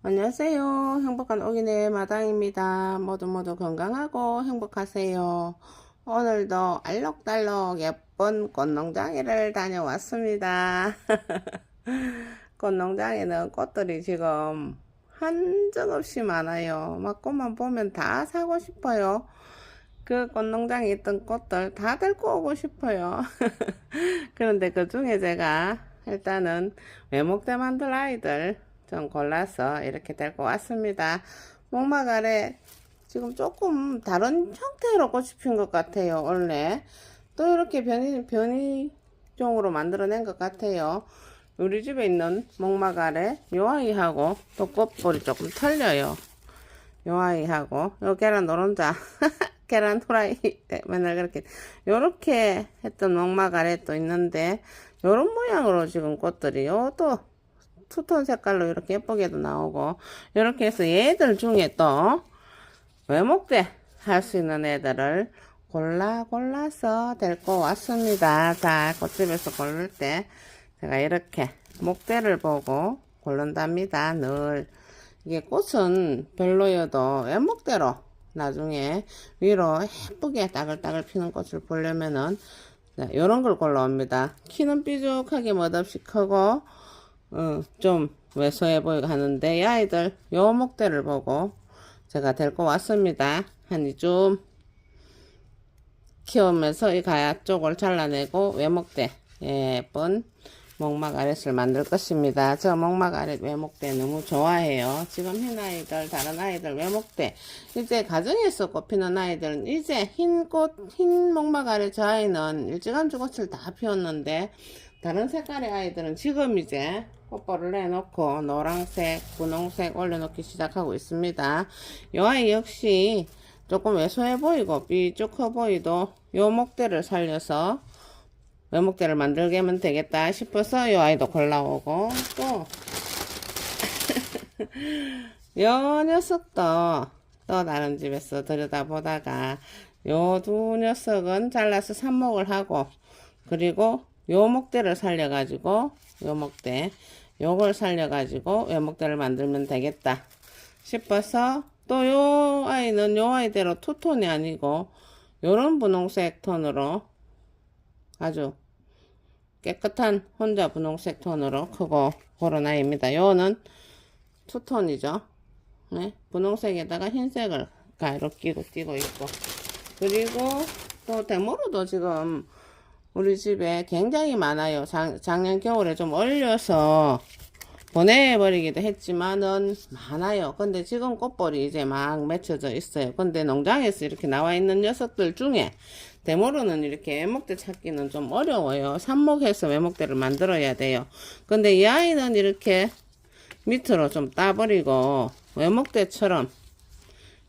안녕하세요. 행복한 오기네 마당입니다. 모두 건강하고 행복하세요. 오늘도 알록달록 예쁜 꽃농장에를 다녀왔습니다. 꽃농장에는 꽃들이 지금 한정없이 많아요. 막 꽃만 보면 다 사고 싶어요. 그 꽃농장에 있던 꽃들 다 데리고 오고 싶어요. 그런데 그 중에 제가 일단은 외목대 만들 아이들 좀 골라서 이렇게 데리고 왔습니다. 목막 아래 지금 조금 다른 형태로 꽃이 핀 것 같아요. 원래 또 이렇게 변이종으로 만들어낸 것 같아요. 우리 집에 있는 목막 아래 요 아이하고 또 꽃볼이 조금 틀려요. 요 아이하고 요 계란 노른자 계란 후라이 맨날 그렇게 요렇게 했던 목막 아래 또 있는데 요런 모양으로 지금 꽃들이 요또 투톤 색깔로 이렇게 예쁘게도 나오고 이렇게 해서 얘들 중에 또 외목대 할 수 있는 애들을 골라서 데리고 왔습니다. 자, 꽃집에서 고를 때 제가 이렇게 목대를 보고 고른답니다. 늘 이게 꽃은 별로여도 외목대로 나중에 위로 예쁘게 따글따글 피는 꽃을 보려면은 요런 걸 골라옵니다. 키는 삐죽하게 멋없이 크고 좀 왜소해 보이고 하는데 이 아이들 요 목대를 보고 제가 데리고 왔습니다. 한 이쯤 키우면서 이 가야 쪽을 잘라내고 외목대 예쁜 목막 아랫을 만들 것입니다. 저 목막 아랫 외목대 너무 좋아해요. 지금 흰 아이들 다른 아이들 외목대 이제 가정에서 꽃피는 아이들은 이제 흰 목막 아랫 저 아이는 일찌감치 꽃을 다 피웠는데 다른 색깔의 아이들은 지금 이제 꽃볼을 내놓고 노란색, 분홍색 올려놓기 시작하고 있습니다. 이 아이 역시 조금 왜소해 보이고 삐쭉 커 보이도 요 목대를 살려서 외목대를 만들게 하면 되겠다 싶어서 이 아이도 골라오고 또 요 녀석도 또 다른 집에서 들여다보다가 요 두 녀석은 잘라서 삽목을 하고 그리고 요 목대를 살려가지고 요 목대 요걸 살려가지고 외목대를 만들면 되겠다 싶어서 또 요 아이는 요 아이대로 투톤이 아니고 요런 분홍색 톤으로 아주 깨끗한 혼자 분홍색 톤으로 크고 그런 아이입니다. 요는 투톤이죠. 네? 분홍색에다가 흰색을 가위로 끼고 있고 그리고 또 데모로도 지금 우리 집에 굉장히 많아요. 작년 겨울에 좀 얼려서 보내버리기도 했지만은 많아요. 근데 지금 꽃볼이 이제 막 맺혀져 있어요. 근데 농장에서 이렇게 나와 있는 녀석들 중에 데모로는 이렇게 외목대 찾기는 좀 어려워요. 삽목해서 외목대를 만들어야 돼요. 근데 이 아이는 이렇게 밑으로 좀 따버리고 외목대처럼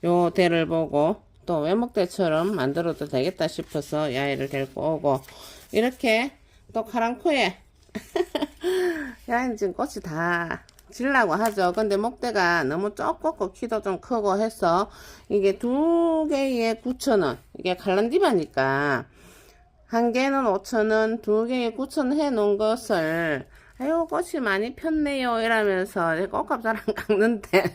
요 대를 보고 또 외목대처럼 만들어도 되겠다 싶어서 이 아이를 데리고 오고 이렇게 또 카랑코에 이 아이는 지금 꽃이 다 질라고 하죠. 근데 목대가 너무 쩍고 키도 좀 크고 해서 이게 두 개에 9,000원 이게 칼란디바니까 한 개는 5,000원 두 개에 9,000원 해 놓은 것을 아유 꽃이 많이 폈네요 이러면서 꽃값 잘 안 깎는데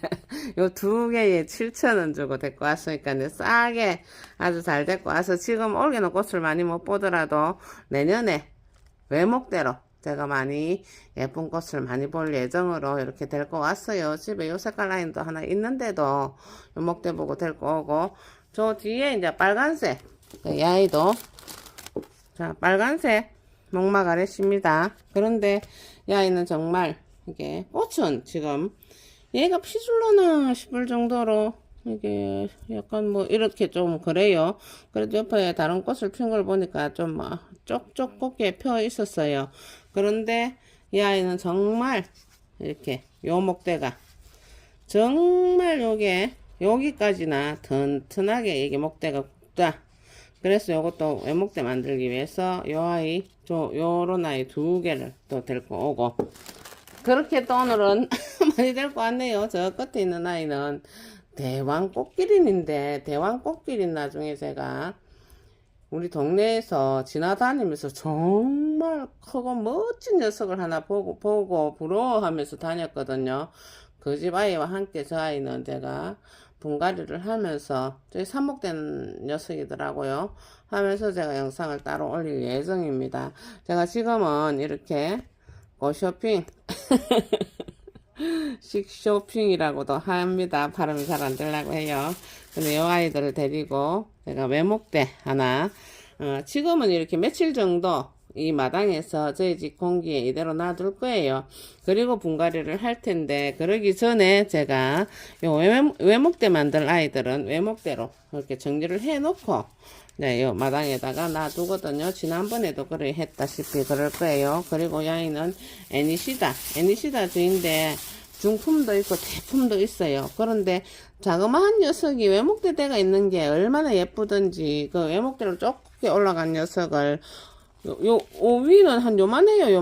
요 두 개에 7,000원 주고 데리고 왔으니까 이제 싸게 아주 잘 데리고 와서 지금 올해는 꽃을 많이 못 보더라도 내년에 외목대로 제가 많이 예쁜 꽃을 많이 볼 예정으로 이렇게 데리고 왔어요. 집에 요 색깔 라인도 하나 있는데도 요 목대 보고 데리고 오고 저 뒤에 이제 빨간색 이 아이도 자 빨간색 목막 아래입니다. 그런데 이 아이는 정말 이게 꽃은 지금 얘가 피줄라나 싶을 정도로 이게 약간 뭐 이렇게 좀 그래요. 그래도 옆에 다른 꽃을 핀 걸 보니까 좀 막 쪽쪽 곱게 펴 있었어요. 그런데 이 아이는 정말 이렇게 요 목대가 정말 요게 여기까지나 튼튼하게 이게 목대가 굵다. 그래서 요것도 외목대 만들기 위해서 요 아이 요런 아이 두 개를 또 데리고 오고 그렇게 또 오늘은 많이 데리고 왔네요. 저 끝에 있는 아이는 대왕 꽃기린인데 대왕 꽃기린 나중에 제가 우리 동네에서 지나다니면서 정말 크고 멋진 녀석을 하나 보고 부러워하면서 다녔거든요. 그 그 집 아이와 함께 저 아이는 제가 분갈이를 하면서 저희 삽목된 녀석이더라고요. 하면서 제가 영상을 따로 올릴 예정입니다. 제가 지금은 이렇게 쇼핑 식쇼핑이라고도 합니다. 발음이 잘 안 되려고 해요. 근데 이 아이들을 데리고 제가 외목대 하나 지금은 이렇게 며칠 정도 이 마당에서 저희 집 공기에 이대로 놔둘 거예요. 그리고 분갈이를 할 텐데 그러기 전에 제가 요 외목대 만들 아이들은 외목대로 이렇게 정리를 해 놓고 네, 요 마당에다가 놔두거든요. 지난번에도 그래 했다시피 그럴 거예요. 그리고 이 아이는 애니시다 주인데 중품도 있고 대품도 있어요. 그런데 자그마한 녀석이 외목대대가 있는 게 얼마나 예쁘던지 그 외목대로 좁게 올라간 녀석을 요 위는 한 요만해요.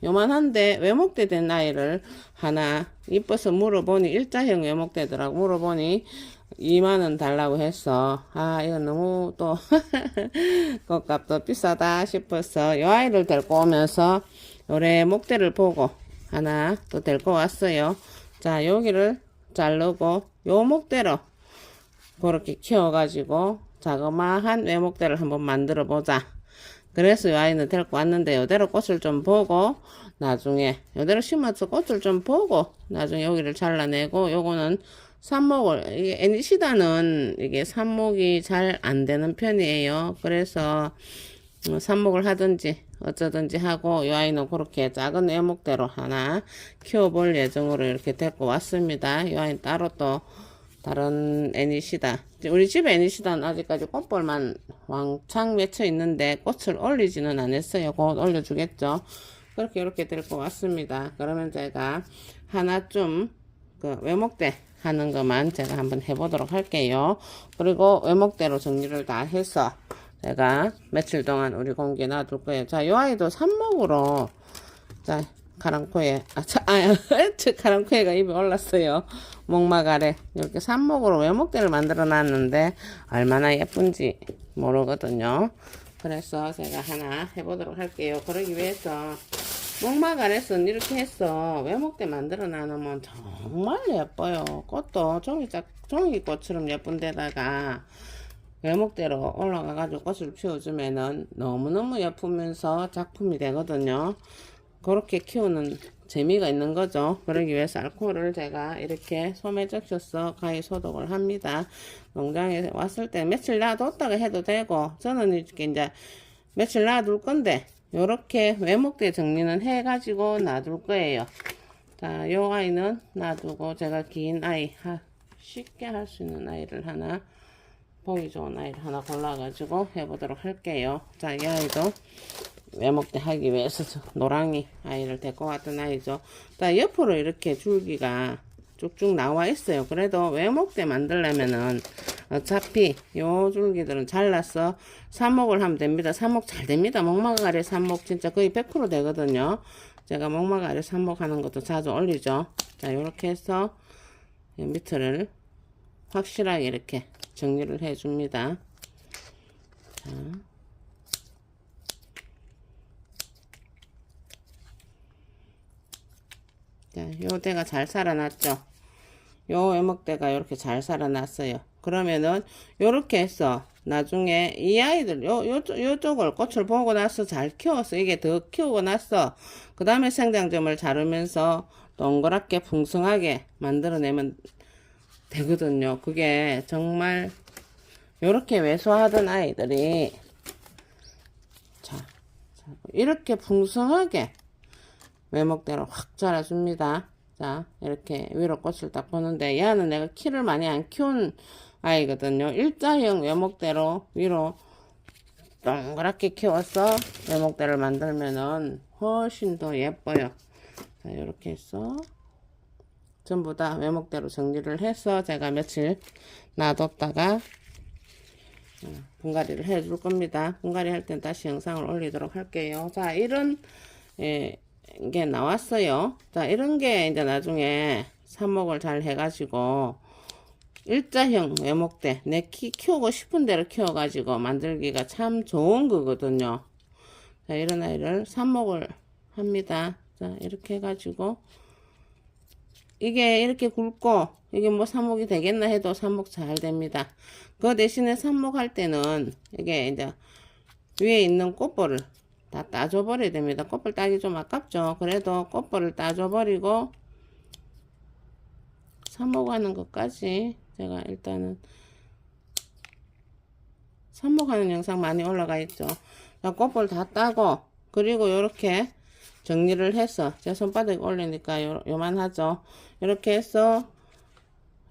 요만한데 외목대 된 아이를 하나 이뻐서 물어보니 일자형 외목대더라고. 물어보니 2만원 달라고 했어. 아, 이건 너무 또, 그값도 비싸다 싶어서, 이 아이를 데리고 오면서, 요래 목대를 보고, 하나 또 데리고 왔어요. 자, 여기를 자르고, 요 목대로, 그렇게 키워가지고, 자그마한 외목대를 한번 만들어 보자. 그래서 이 아이는 데리고 왔는데, 요대로 꽃을 좀 보고, 나중에, 요대로 심어서 꽃을 좀 보고, 나중에 여기를 잘라내고, 요거는 삽목을 이게 애니시다는 이게 삽목이 잘 안 되는 편이에요. 그래서 삽목을 하든지 어쩌든지 하고 이 아이는 그렇게 작은 애목대로 하나 키워볼 예정으로 이렇게 데리고 왔습니다. 이 아이는 따로 또 다른 애니시다. 우리 집 애니시다는 아직까지 꽃볼만 왕창 맺혀 있는데 꽃을 올리지는 않았어요. 곧 올려주겠죠. 그렇게 이렇게 데리고 왔습니다. 그러면 제가 하나 좀 그 외목대 하는 것만 제가 한번 해보도록 할게요. 그리고 외목대로 정리를 다 해서 제가 며칠 동안 우리 공기에 놔둘 거예요. 자, 요 아이도 삽목으로 자 가랑코에 가랑코에가 입에 올랐어요. 목막 아래 이렇게 삽목으로 외목대를 만들어 놨는데 얼마나 예쁜지 모르거든요. 그래서 제가 하나 해보도록 할게요. 그러기 위해서 목막 아래선 이렇게 해서 외목대 만들어 놔놓으면 정말 예뻐요. 꽃도 종이꽃처럼 예쁜 데다가 외목대로 올라가 가지고 꽃을 피워주면은 너무너무 예쁘면서 작품이 되거든요. 그렇게 키우는 재미가 있는 거죠. 그러기 위해서 알코올을 제가 이렇게 솜에 적셔서 가위 소독을 합니다. 농장에 왔을 때 며칠 놔뒀다가 해도 되고, 저는 이렇게 이제 며칠 놔둘 건데 요렇게 외목대 정리는 해가지고 놔둘 거예요. 자, 요 아이는 놔두고 제가 긴 아이 쉽게 할 수 있는 아이를 하나 보기 좋은 아이를 하나 골라가지고 해보도록 할게요. 자, 이 아이도 외목대 하기 위해서 노랑이 아이를 데리고 왔던 아이죠. 자, 옆으로 이렇게 줄기가 쭉쭉 나와 있어요. 그래도 외목대 만들려면은 어차피 요 줄기들은 잘라서 삽목을 하면 됩니다. 삽목 잘 됩니다. 목막 아래 삽목 진짜 거의 100% 되거든요. 제가 목막 아래 삽목 하는 것도 자주 올리죠. 자, 요렇게 해서 밑을 확실하게 이렇게 정리를 해 줍니다. 자, 요 대가 잘 살아났죠. 요 외목대가 이렇게 잘 살아났어요. 그러면은 요렇게 해서 나중에 이 아이들 요쪽을 꽃을 보고 나서 잘 키워서 이게 더 키우고 나서 그 다음에 생장점을 자르면서 동그랗게 풍성하게 만들어내면 되거든요. 그게 정말 요렇게 왜소하던 아이들이 자 이렇게 풍성하게 외목대로 확 자라줍니다. 자, 이렇게 위로 꽃을 딱 보는데 얘는 내가 키를 많이 안 키운 아이거든요. 일자형 외목대로 위로 동그랗게 키워서 외목대를 만들면은 훨씬 더 예뻐요. 자, 이렇게 해서 전부 다 외목대로 정리를 해서 제가 며칠 놔뒀다가 분갈이를 해 줄 겁니다. 분갈이 할 땐 다시 영상을 올리도록 할게요. 자, 이런 게 나왔어요. 자, 이런 게 이제 나중에 삽목을 잘 해가지고 일자형 외목대 내 키우고 싶은 대로 키워가지고 만들기가 참 좋은 거거든요. 자, 이런 아이를 삽목을 합니다. 자, 이렇게 해가지고 이게 이렇게 굵고 이게 뭐 삽목이 되겠나 해도 삽목 잘 됩니다. 그 대신에 삽목할 때는 이게 이제 위에 있는 꽃볼을 다 따줘 버려야 됩니다. 꽃볼 따기 좀 아깝죠. 그래도 꽃볼을 따줘 버리고 삽목하는 것까지 제가 일단은 삽목하는 영상 많이 올라가 있죠. 꽃볼 다 따고 그리고 요렇게 정리를 해서 제 손바닥 올리니까 요만하죠. 이렇게 해서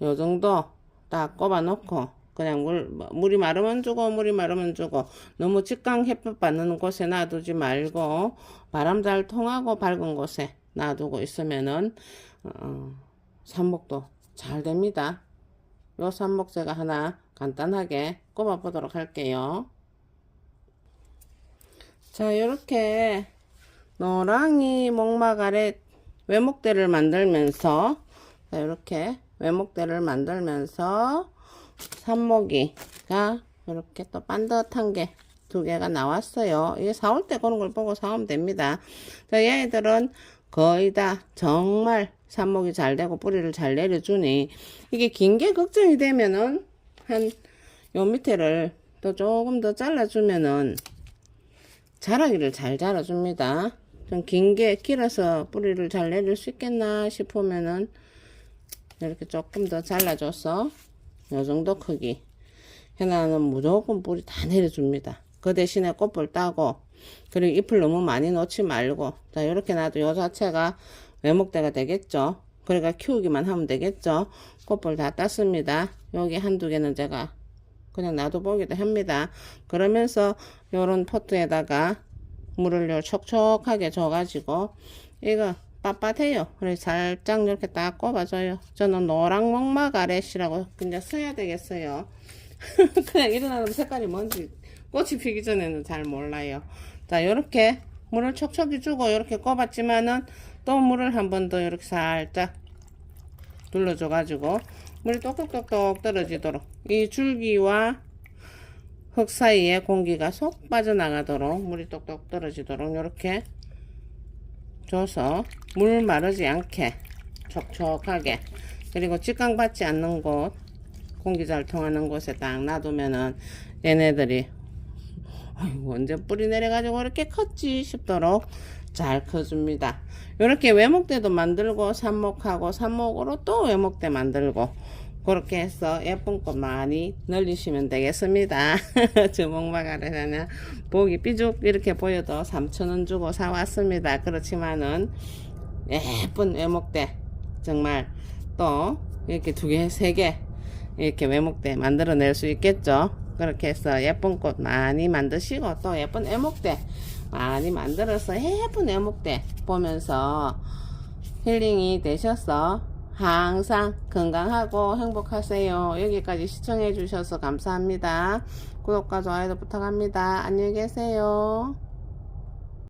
요 정도 딱 꼽아 놓고 그냥 물이 마르면 주고 물이 마르면 주고 너무 직강 햇볕 받는 곳에 놔두지 말고 바람 잘 통하고 밝은 곳에 놔두고 있으면은 삽목도 잘 됩니다. 요 삽목 제가 하나 간단하게 꼽아 보도록 할게요. 자, 요렇게 노랑이 목막 아래 외목대를 만들면서 자, 이렇게 외목대를 만들면서 삽목이가 이렇게 또 반듯한 게 두 개가 나왔어요. 이게 사올 때 그런 걸 보고 사오면 됩니다. 자, 얘들은 거의 다 정말 삽목이 잘 되고 뿌리를 잘 내려주니 이게 긴 게 걱정이 되면은 한 요 밑에를 또 조금 더 잘라주면은 자라기를 잘 자라줍니다. 좀 긴 게 길어서 뿌리를 잘 내릴 수 있겠나 싶으면은 이렇게 조금 더 잘라줘서 요 정도 크기 해나는 무조건 뿌리 다 내려줍니다. 그 대신에 꽃볼 따고 그리고 잎을 너무 많이 놓지 말고 자 이렇게 놔도 요 자체가 외목대가 되겠죠. 그러니까 키우기만 하면 되겠죠. 꽃볼 다 땄습니다. 여기 한두 개는 제가 그냥 놔둬보기도 합니다. 그러면서 요런 포트에다가 물을 요 촉촉하게 줘가지고 이거 빳빳해요. 그래서 살짝 이렇게 딱 꼽아줘요. 저는 노랑 목막 아래시라고 그냥 써야 되겠어요. 그냥 일어나면 색깔이 뭔지 꽃이 피기 전에는 잘 몰라요. 자, 요렇게 물을 촉촉히 주고 요렇게 꼽았지만은 또 물을 한 번 더 이렇게 살짝 둘러줘 가지고 물이 똑똑똑똑 떨어지도록 이 줄기와 흙 사이에 공기가 쏙 빠져나가도록 물이 똑똑 떨어지도록 이렇게 줘서 물 마르지 않게 촉촉하게 그리고 직강 받지 않는 곳 공기 잘 통하는 곳에 딱 놔두면은 얘네들이 아이고, 언제 뿌리 내려가지고 이렇게 컸지 싶도록 잘 커줍니다. 이렇게 외목대도 만들고 삽목하고 삽목으로 또 외목대 만들고 그렇게 해서 예쁜 꽃 많이 늘리시면 되겠습니다. 주목막 아래는 보기 삐죽 이렇게 보여도 3,000원 주고 사왔습니다. 그렇지만은 예쁜 외목대 정말 또 이렇게 2개, 3개 이렇게 외목대 만들어낼 수 있겠죠. 그렇게 해서 예쁜 꽃 많이 만드시고 또 예쁜 애목대 많이 만들어서 예쁜 애목대 보면서 힐링이 되셔서 항상 건강하고 행복하세요. 여기까지 시청해 주셔서 감사합니다. 구독과 좋아요도 부탁합니다. 안녕히 계세요.